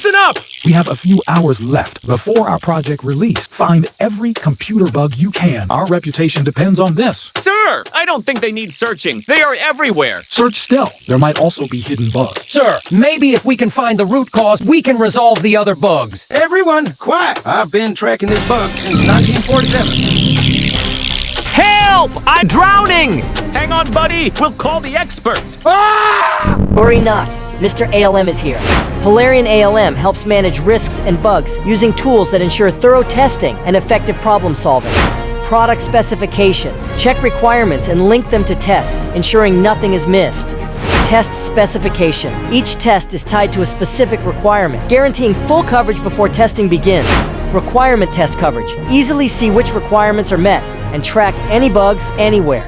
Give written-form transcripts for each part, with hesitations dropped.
Listen up! We have a few hours left before our project release. Find every computer bug you can. Our reputation depends on this. Sir, I don't think they need searching. They are everywhere. Search still. There might also be hidden bugs. Sir, maybe if we can find the root cause, we can resolve the other bugs. Everyone, quiet! I've been tracking this bug since 1947. Help! I'm drowning! Hang on, buddy. We'll call the expert. Ah! Worry not. Mr. ALM is here. Polarion ALM helps manage risks and bugs using tools that ensure thorough testing and effective problem solving. Product specification. Check requirements and link them to tests, ensuring nothing is missed. Test specification. Each test is tied to a specific requirement, guaranteeing full coverage before testing begins. Requirement test coverage. Easily see which requirements are met and track any bugs anywhere.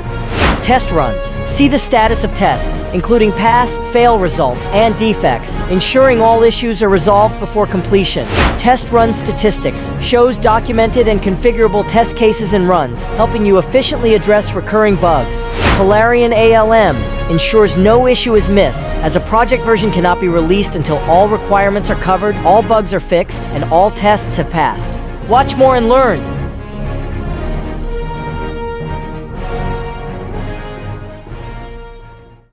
Test runs. See the status of tests, including pass, fail results, and defects, ensuring all issues are resolved before completion. Test run statistics. Shows documented and configurable test cases and runs, helping you efficiently address recurring bugs. Polarion ALM ensures no issue is missed, as a project version cannot be released until all requirements are covered, all bugs are fixed, and all tests have passed. Watch more and learn.